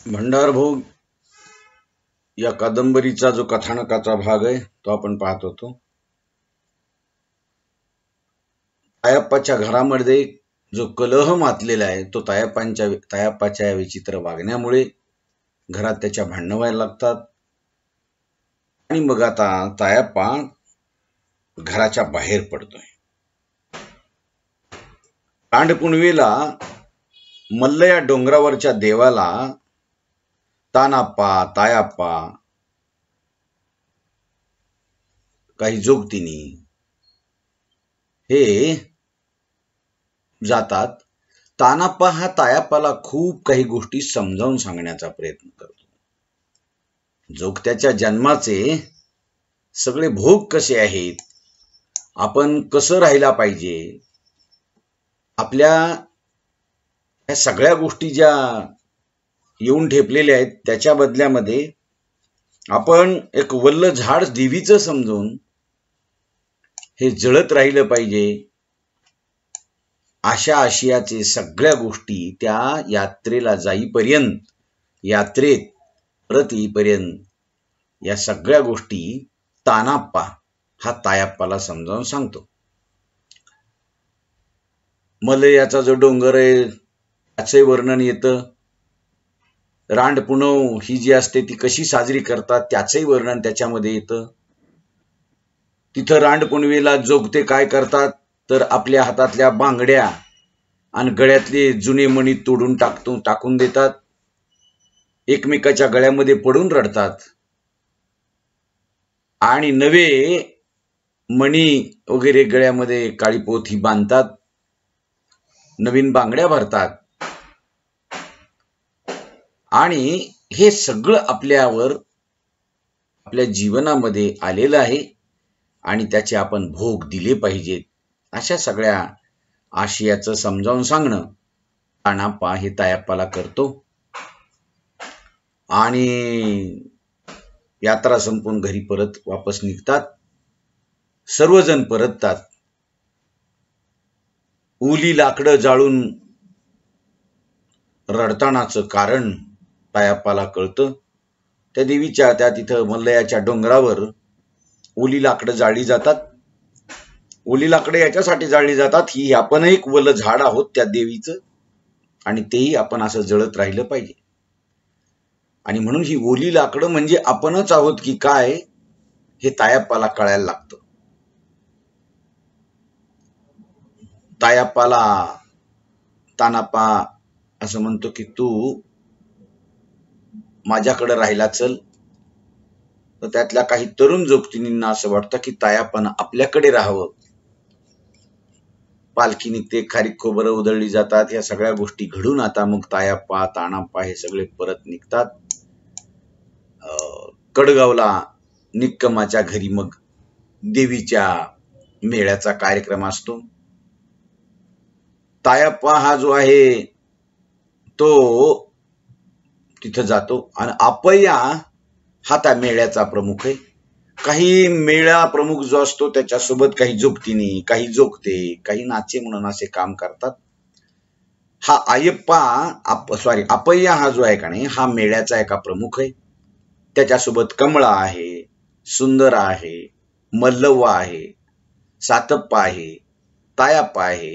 भंडारभोग या कादंबरीचा जो कथानकाचा भाग आहे तो आपण पाहत होतो। तायप्पाच्या घरामध्ये जो कलह मातलेला आहे तो तायप्पाच्या विचित्र वागण्यामुळे घरात त्याच्या भांडणं व्हायला लागतात आणि मग आता तायप्पा घराच्या बाहेर पडतोय। रांडपुणवीला मल्ल या डोंगरावरच्या देवाला तानाप्पा तायप्पा काही जोगतिनी हे जातात। तानाप्पा हा तायप्पाला खूप काही गोष्टी समजावून सांगण्याचा प्रयत्न करतो। जोगत्याच्या जन्माचे सगळे भोग कसे आहेत, आपण कसं राहायला पाहिजे, आपल्या ह्या सगळ्या गोष्टी ज्या येऊन ठेपलेल्या आहेत त्याच्या बदल्यामध्ये आपण एक वल्ल झाड देवीचं समजून हे जळत राहिलं पाहिजे, अशा आशयाचे सगळ्या गोष्टी त्या यात्रेला जाईपर्यंत, यात्रेत परत येईपर्यंत या सगळ्या गोष्टी तानाप्पा हा तायप्पाला समजावून सांगतो। मलयाचा जो डोंगर आहे त्याचे वर्णन येतं, रांडपुणव ही जी असते ती कशी साजरी करतात त्याचंही वर्णन त्याच्यामध्ये येतं। तिथं रांडपुणवीला जोगते काय करतात तर आपल्या हातातल्या बांगड्या आणि गळ्यातले जुने मणी तोडून टाकून देतात, एकमेकाच्या गळ्यामध्ये पडून रडतात आणि नवे मणी वगैरे गळ्यामध्ये काळी पोथी बांधतात, नवीन बांगड्या भरतात आणि हे सगळं आपल्यावर आपल्या जीवनामध्ये आलेलं आहे आणि त्याचे आपण भोग दिले पाहिजेत, अशा सगळ्या आशयाचं समजावून सांगणं तानाप्पा हे तायप्पाला करतो। आणि यात्रा संपून घरी परत वापस निघतात, सर्वजण परततात। ओली लाकडं जाळून रडतानाचं कारण तायप्पाला कळतं। त्या देवीच्या तिथं मल्लयाच्या डोंगरावर ओली लाकडं जाळली जातात। ओली लाकडं याच्यासाठी जाळली जातात ही आपण एक वल झाड आहोत त्या देवीचं आणि तेही आपण असं जळत राहिलं पाहिजे, आणि म्हणून ही ओली लाकडं म्हणजे आपणच आहोत की काय हे तायप्पाला कळायला लागतं। तायप्पाला तानाप्पा असं म्हणतो की तू माझ्याकडे राहिला चल, तर त्यातल्या काही तरुण जोगतिनींना असं वाटतं की तायप्पानं आपल्याकडे राहावं। पालखी निघते, खारीक खोबरं उधळली जातात, ह्या सगळ्या गोष्टी घडून आता मग तायप्पा तानाप्पा हे सगळे परत निघतात। कडगावला निक्कमाच्या घरी मग देवीच्या मेळ्याचा कार्यक्रम असतो। तायप्पा हा जो आहे तो तिथं जातो आणि अपय्या हा त्या मेळ्याचा प्रमुख आहे। काही मेळा प्रमुख जो असतो त्याच्यासोबत काही जोगतिनी, काही जोगते, काही नाचे म्हणून असे काम करतात। हा अपय्या हा जो आहे का नाही हा मेळ्याचा एका प्रमुख आहे। त्याच्यासोबत कमळा आहे, सुंदर आहे, मल्लव्वा आहे, सातप्पा आहे, तायप्पा आहे,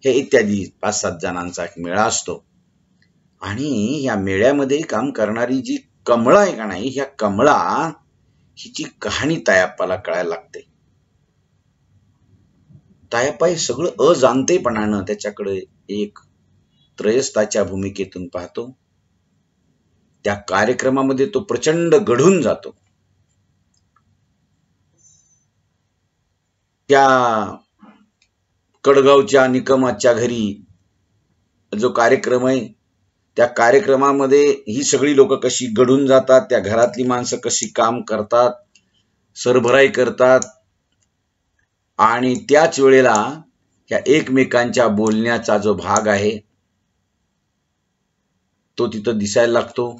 हे इत्यादी 5-7 जणांचा एक मेळा असतो। आणि या मेळ्यामध्ये काम करणारी जी कमळा आहे का नाही, ह्या कमळा हिची कहाणी तायप्पाला कळायला लागते। तायप्पा हे सगळं अजाणतेपणानं त्याच्याकडे एक त्रयस्थाच्या भूमिकेतून पाहतो। त्या कार्यक्रमामध्ये तो प्रचंड गढून जातो। त्या कडगावच्या निकमाच्या घरी जो कार्यक्रम आहे त्या कार्यक्रमामध्ये ही सगळी लोक कशी गढून जातात, त्या घरातली माणसं कशी काम करतात, सरभराई करतात आणि त्याच वेळेला या एकमेकांच्या बोलण्याचा जो भाग आहे तो तिथं दिसायला लागतो।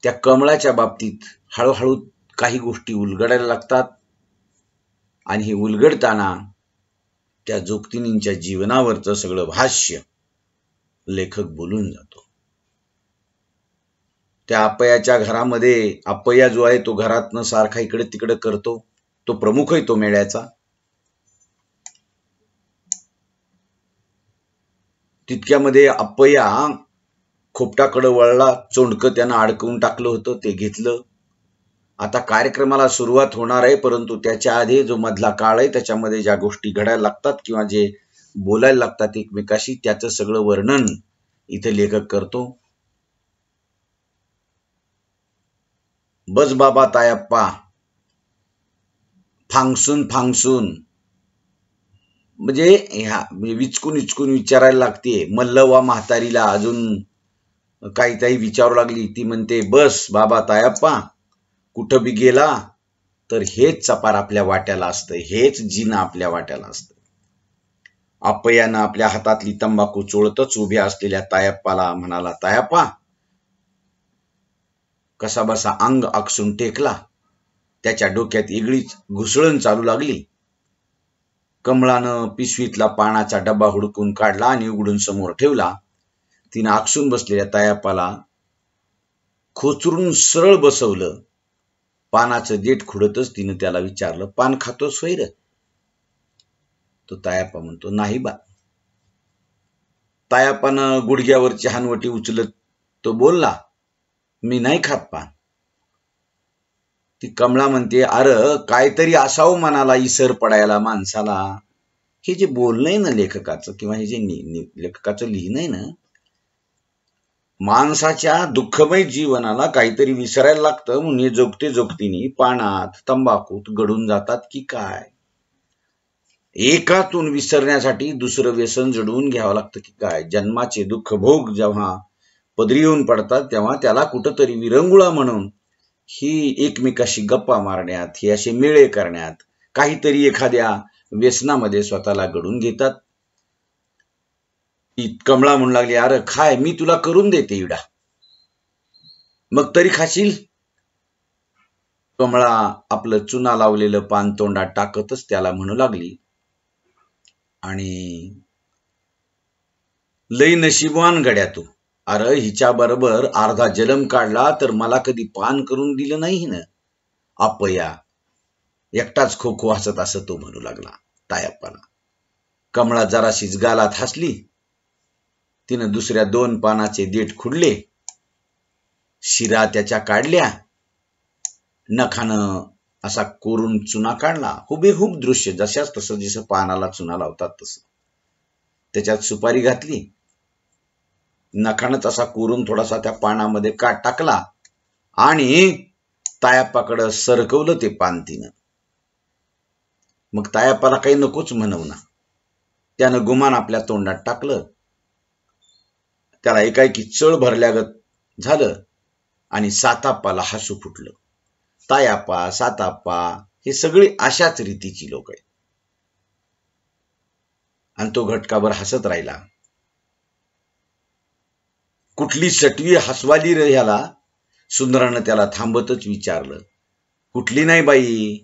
त्या कमळाच्या बाबतीत हळूहळू काही गोष्टी उलगडायला लागतात आणि हे उलगडताना त्या जोगतिनींच्या जीवनावरचं सगळं भाष्य लेखक बोलून जातो। त्या अप्पयाच्या घरामध्ये अप्पया जो आहे तो घरातनं सारखा इकडे तिकडे करतो, तो प्रमुख आहे तो मेळ्याचा. तितक्यामध्ये अप्पया खोपटाकडे वळला, चोंडकं त्यानं अडकवून टाकलं होतं, ते घेतलं. आता कार्यक्रमाला सुरुवात होणार आहे, परंतु त्याच्या आधी जो मधला काळ आहे त्याच्यामध्ये ज्या गोष्टी घडायला लागतात किंवा जे बोलायला लागतात एकमेकाशी, त्याचं सगळं वर्णन इथे लेखक करतो. बस बाबा तायप्पा, फांगसून फांगसून, म्हणजे विचकून विचकून विचारायला लागते. मल्लवा म्हातारीला अजून काही विचारू लागली. ती म्हणते, बस बाबा तायप्पा, कुठं बी गेला तर हेच चपार आपल्या वाट्याला असतं, हेच जिना आपल्या वाट्याला असतं. अप्पयानं आपल्या हातातली तंबाखू चोळतच उभ्या असलेल्या तायप्पाला म्हणाला, तायप्पा. कसा बसा अंग आकसून टेकला. त्याच्या डोक्यात वेगळीच घुसळण चालू लागली. कमळानं पिशवीतला पानाचा डब्बा हुडकून काढला आणि उघडून समोर ठेवला. तिनं आकसून बसलेल्या तायप्पाला खोचरून सरळ बसवलं. पानाचं देठ खुडतच तिनं त्याला विचारलं, पान खातोस होय रे? तो तायप्पा म्हणतो, नाही बा. तायप्पानं गुडघ्यावरची हानवटी उचलत तो बोलला, मी नाही खात पान. ती कमळा म्हणते, अरे काहीतरी असावं मनाला इसर पडायला माणसाला. हे जे बोलणं आहे ना लेखकाचं, किंवा हे जे लेखकाचं लिहिणं आहे ना, माणसाच्या दुःखमय जीवनाला काहीतरी विसरायला लागतं म्हणून हे जोगते जोगतीनी पानात तंबाखूत गडून जातात की काय. एकातून विसरण्यासाठी दुसरं व्यसन जडवून घ्यावं लागतं की काय. जन्माचे दुःख भोग जेव्हा पदरी येऊन पडतात तेव्हा त्याला कुठंतरी विरंगुळा म्हणून ही एकमेकाशी गप्पा मारण्यात, हे असे मेळे करण्यात, काहीतरी एखाद्या व्यसनामध्ये स्वतःला घडून घेतात. कमळा म्हणू लागली, अरे खाय, मी तुला करून देते इडा, मग तरी खाशील? कमळा आपलं चुना लावलेलं पान तोंडात टाकतच त्याला म्हणू लागली, आणि लई नशीबवान गड्या तू. अरे हिच्या बरोबर अर्धा जन्म काढला तर मला कधी पान करून दिलं नाही ना. अप्पया एकटाच खो खो हसत असं तो म्हणू लागला तायप्पाला. कमळा जराशीच गालात हसली. तिनं दुसऱ्या 2 पानाचे देठ खुडले, शिरा त्याच्या काढल्या, नखानं असा कोरून चुना काढला. हुबेहूब दृश्य जशाच तसं, जसं पानाला चुना लावतात तसं. त्याच्यात सुपारी घातली, नखानच असा कोरून थोडासा त्या पानामध्ये काट टाकला आणि तायप्पाकडं सरकवलं ते पान तिनं. मग तायप्पाला काही नकोच म्हणवना. त्यानं गुमान आपल्या तोंडात टाकलं. त्याला एकाएकी चळ भरल्यागत झालं आणि साताप्पाला हसू फुटलं. तायप्पा, साताप्पा हे सगळे अशाच रीतीची लोक आहेत. आणि तो घटकाभर हसत राहिला. कुठली सटवी हसवाली रे ह्याला? सुंदरानं त्याला थांबतच विचारलं. कुठली नाही बाई,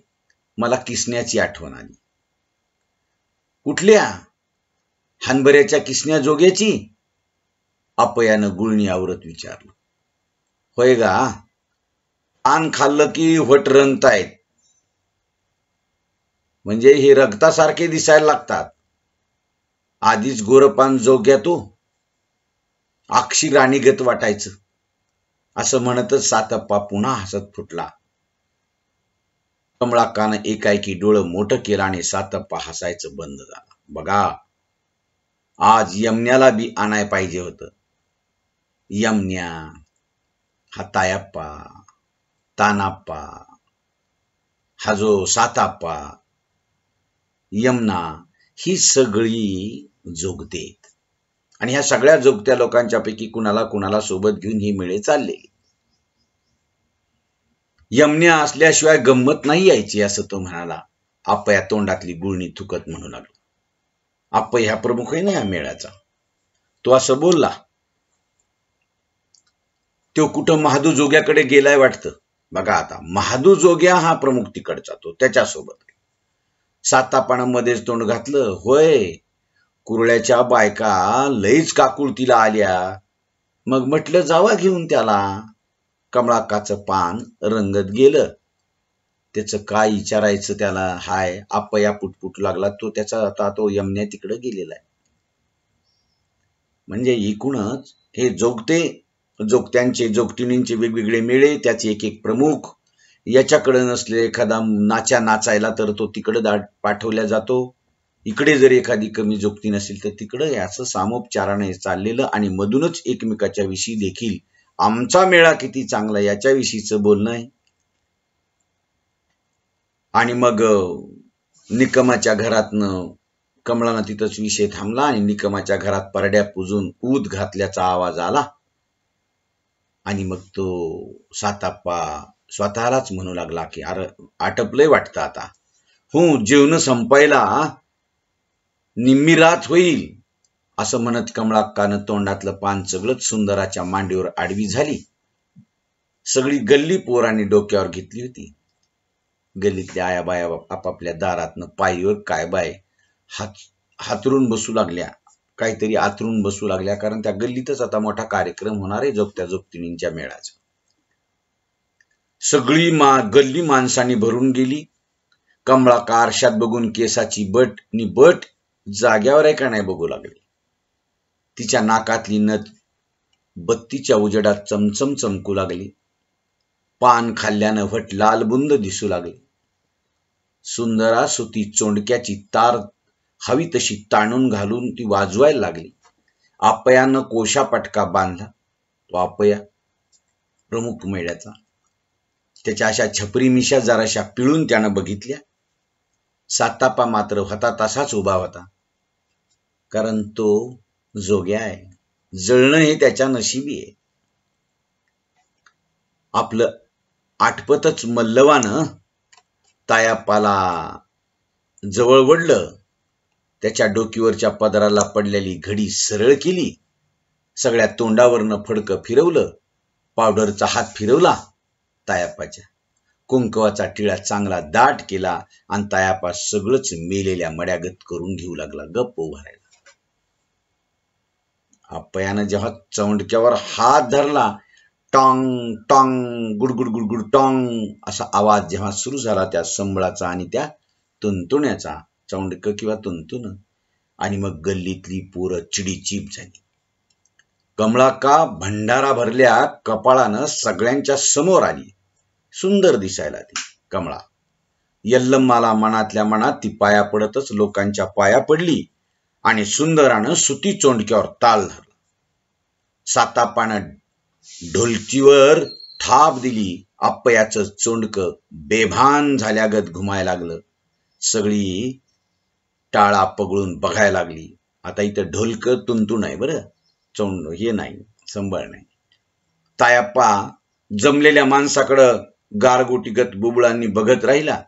मला किसण्याची आठवण आली. कुठल्या? हनबऱ्याच्या किसण्या जोग्याची? अप्पयानं गुळणी आवरत विचारलं. होय गा, पान खाल्लं की वट रंगतायत, म्हणजे हे रक्तासारखे दिसायला लागतात. आधीच गोरपान जोग्या तो, अक्षी राणीगत वाटायचं. असं म्हणतच सातप्पा पुन्हा हसत फुटला. कमळाकानं एकाएकी डोळं मोठं केलं आणि सातप्पा हसायचं बंद झालं. बघा, आज यमन्याला बी आणाय पाहिजे होतं. यमन्या, हा तायप्पा, तानाप्पा, हा जो साताप्पा, यमना, ही सगळी जोगतेत. आणि ह्या सगळ्या जोगत्या लोकांच्या पैकी कुणाला कुणाला सोबत घेऊन ही मेळे चालले. यमन्या असल्याशिवाय गंमत नाही यायची असं तो म्हणाला. अप्पया तोंडातली गुळणी थुकत म्हणू लागला. अप्पया ह्या प्रमुख आहे ना या मेळ्याचा. तो असं बोलला. तो कुठं महादू जोग्याकडे गेलाय वाटतं. बघा आता, महादू जोग्या हा प्रमुख तिकडचा, तो त्याच्यासोबत. सातापानं मध्येच तोंड घातलं. होय, कुरळ्याच्या बायका लईच काकुळतीला आल्या, मग म्हटलं जावा घेऊन त्याला. कमळाकाचं पान रंगत गेलं. त्याचं काय विचारायचं त्याला, हाय आपया पुटपुट लागला तो, त्याचा आता तो यमन्या तिकडे गेलेला आहे. म्हणजे एकूणच हे जोगते, जोगत्यांचे जोगतिणींचे वेगवेगळे मेळे, त्याचे एक एक प्रमुख, याच्याकडे नसले एखादा नाचायला तर तो तिकडे पाठवला जातो. इकडे जर एखादी कमी जोगती नसेल तर तिकडे, याचं सामोपचाराने चाललेलं आणि मधूनच एकमेकाच्या विषयी देखील आमचा मेळा किती चांगला याच्याविषयीचं बोलणं आहे. आणि मग निकमाच्या घरातनं कमळानं तिथंच विषय थांबला आणि निकमाच्या घरात परड्या पुजून ऊद घातल्याचा आवाज आला. आणि मग तो साताप्पा स्वतःलाच म्हणू लागला की अरे आटपलंय वाटतं आता, जेवण संपायला निम्मी रात होईल, असं म्हणत कमळाक्कानं तोंडातलं पान सगळंच सुंदराच्या मांडीवर आडवी झाली. सगळी गल्ली पोरांनी डोक्यावर घेतली होती. गल्लीतल्या आया बाया आपापल्या दारातनं पायीवर काय बाय हातरून बसू लागल्या, काहीतरी आतरून बसू लागल्या, कारण त्या गल्लीतच आता मोठा कार्यक्रम होणार आहे जोगत्या जोगतिणींच्या मेळाचा. सगळी गल्ली माणसांनी भरून गेली. कमळाका आरशात बघून केसाची बट जाग्यावर आहे का नाही बघू लागली. तिच्या नाकातली नथ बत्तीच्या उजेडात चमचम चमकू लागली. पान खाल्ल्यानं वट लालबुंद दिसू लागली. सुंदरा सुती चोंडक्याची तार हवी तशी ताणून घालून ती वाजवायला लागली. आपयानं कोशा पटका बांधला. तो आपया प्रमुख मेळ्याचा, त्याच्या अशा छपरी मिशा जराशा पिळून त्यानं बघितल्या. सातापा मात्र होता तसाच उभा होता, कारण तो जोग्या आहे. जळणं हे त्याच्या नशिबी आहे. आपलं आटपतच मल्लवानं तायाप्पाला जवळ वडलं. त्याच्या डोकीवरच्या पदराला पडलेली घडी सरळ केली. सगळ्या तोंडावरनं फडकं फिरवलं. पावडरचा हात फिरवला तायाप्पाच्या. कुंकवाचा टिळा चांगला दाट केला आणि तायाप्पा सगळंच मेलेल्या मड्यागत करून घेऊ लागला, गप्प उभा राहिला. अप्पयानं जेव्हा चौंडक्यावर हात धरला, टॉंग टॉंग गुडगुड गुडगुड टॉंग असा आवाज जेव्हा सुरू झाला त्या संबळाचा आणि त्या तुंतुण्याचा, चौंडक किंवा तुंतुन, आणि मग गल्लीतली पोरं चिडीचीप झाली. कमळाका भंडारा भरल्या कपाळानं सगळ्यांच्या समोर आली. सुंदर दिसायला ती कमळा. यल्लम्माला मनातल्या मनात ती पाया पडतच लोकांच्या पाया पडली आणि सुंदरानं सुती चोंडक्यावर ताल धरला. सातापानं ढोलकीवर थाप दिली. अप्पयाचं चोंडक बेभान झाल्यागत घुमायला लागलं. सगळी टाळा पगळून बघायला लागली. आता इथं ढोलक तुंतुण आहे बरं, चोंड हे नाही, संबळ नाही. तायाप्पा जमलेल्या माणसाकडं गारगोटीगत बुबुळांनी बघत राहिला.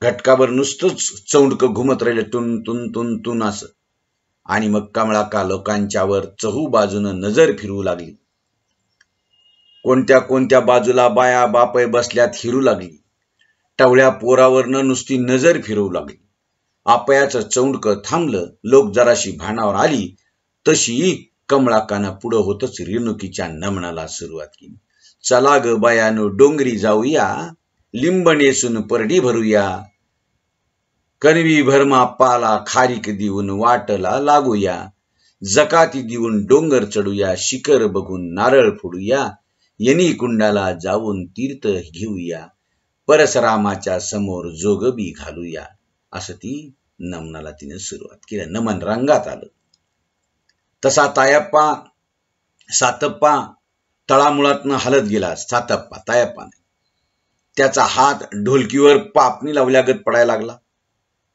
घटकाभर नुसतंच चौंडक घुमत राहिलं, टुन टुन टुन टुन असं. आणि मग कमळाका लोकांच्यावर चहू बाजूनं नजर फिरवू लागली. कोणत्या कोणत्या बाजूला बाया बापय बसल्यात हिरू लागली. टवळ्या पोरावरनं नुसती नजर फिरवू लागली. आपयाचं चौंडक थांबलं. लोक जराशी भानावर आली तशी कमळाकानं पुढं होतच रेणुकीच्या नमनाला सुरुवात केली. चला ग बायानो डोंगरी जाऊया, लिंब नेसून परडी भरूया, कणवी भरमा पाला खारीक देऊन वाटला लागूया, जकाती देऊन डोंगर चढूया, शिखर बघून नारळ फोडूया, यनी कुंडाला जाऊन तीर्थ घेऊया, परशुरामाच्या समोर जोगबी घालूया. असं ती नमनाला तिने सुरुवात केली. नमन रंगात आलं. तसा तायाप्पा सातप्पा तळामुळातनं हलत गेला. सातप्पा तायाप्पाने त्याचा हात ढोलकीवर पापणी लावल्यागत पडायला लागला.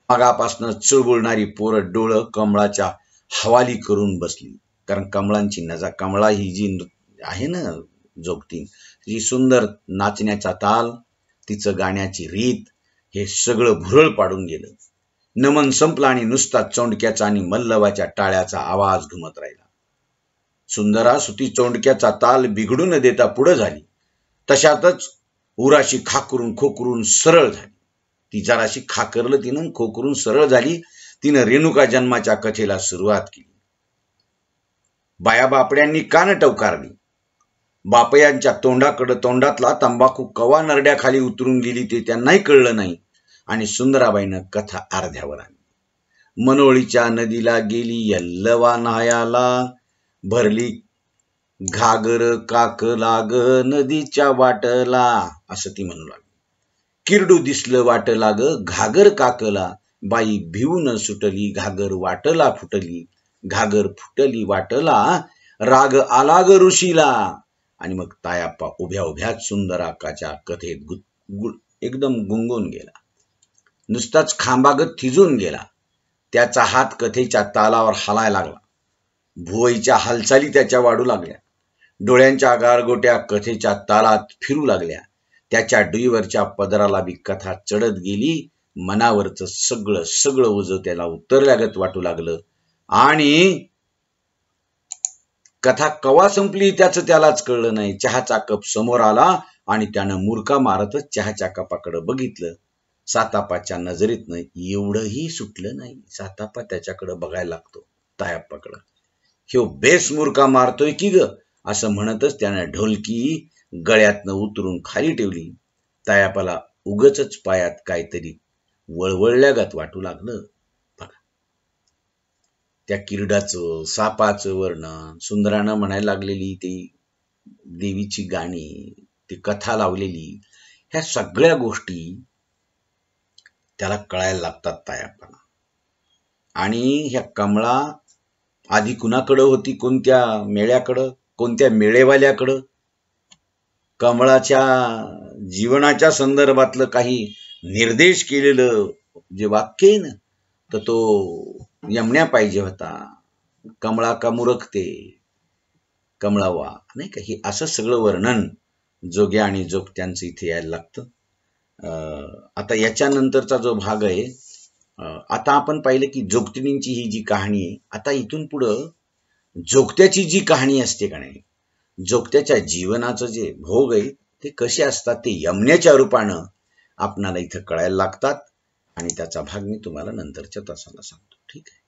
मागापासनं चुळबुळणारी पोरं डोळं कमळाच्या हवाली करून बसली. कारण कमळांची नजर, कमळा ही जी आहे ना जोगती, जी सुंदर नाचण्याचा ताल, तिचं गाण्याची रीत, हे सगळं भुरळ पाडून गेलं. नमन संपलं आणि नुसता चोंडक्याचा आणि मल्लवाच्या टाळ्याचा आवाज घुमत राहिला. सुंदरा सुती चोंडक्याचा ताल बिघडू न देता पुढे झाली. तशातच उराशी खाकरून खोकरून सरळ झाली. ती जराशी खाकरलं तिनं, खोकरून सरळ झाली. तिनं रेणुका जन्माच्या कथेला सुरुवात केली. बाया बापड्यांनी कान टवकारली. बापयांच्या तोंडातला तंबाखू कवा नरड्याखाली उतरून गेली ते त्यांनाही कळलं नाही आणि सुंदराबाईनं कथा अर्ध्यावर आणली. मनोळीच्या नदीला गेली यल्लवा न्हायाला, भरली घागर काक लाग नदीच्या वाटला, असं ती म्हणू लागली. किरडू दिसलं वाटला ग घागर काकला, बाई भिवून सुटली घागर वाटला फुटली, घागर फुटली वाटला राग आला ग ऋषीला. आणि मग तायाप्पा उभ्या उभ्याच सुंदराकाच्या कथेत एकदम गुंगून गेला. नुसताच खांबागत थिजून गेला. त्याचा हात कथेच्या तालावर हालायला लागला. भुवईच्या हालचाली त्याच्या वाढू लागल्या. डोळ्यांच्या गारगोट्या कथेच्या तालात फिरू लागल्या. त्याच्या डुईवरच्या पदराला बी कथा चढत गेली. मनावरचं सगळं ओझं त्याला उतरल्यागत वाटू लागलं आणि कथा कवा संपली त्याचं त्यालाच कळलं नाही. चहाचा कप समोर आला आणि त्यानं मुरका मारतच चहाच्या कपाकडे बघितलं. सातापाच्या नजरेतनं एवढंही सुटलं नाही. सातापा त्याच्याकडे बघायला लागतो तायाप्पाकडं. ह्यो बेस मुरका मारतोय की ग, असं म्हणतच त्यानं ढोलकी गळ्यातनं उतरून खाली ठेवली. तायाप्पाला उगच पायात काहीतरी वळवळल्यागत वाटू लागलं. बघा त्या किरडाचं सापाचं वर्णन, सुंदरानं म्हणायला लागलेली ती देवीची गाणी, ती कथा लावलेली, ह्या सगळ्या गोष्टी त्याला कळायला लागतात तायाप्पाला. आणि ह्या कमळा आधी कुणाकडं होती, कोणत्या मेळ्याकडं, कोणत्या मेळेवाल्याकडं? कमळाच्या जीवनाच्या संदर्भातलं काही निर्देश केलेलं जे वाक्य आहे ना, तर तो यमण्या पाहिजे होता. कमळा का मुरकते, कमळावा, नाही का, हे असं सगळं वर्णन जोग्या आणि जोगत्यांचं इथे यायला लागतं. आता याच्यानंतरचा जो भाग आहे, आता आपण पाहिलं की जोगतिणींची ही जी कहाणी आहे, आता इथून पुढं जोगत्याची जी कहाणी असते का नाही, जोगत्याच्या जीवनाचं जे भोग आहे ते कसे असतात ते यमण्याच्या रूपानं आपणाला इथं कळायला लागतात. आणि त्याचा भाग मी तुम्हाला नंतरच्या तासाला सांगतो. ठीक आहे.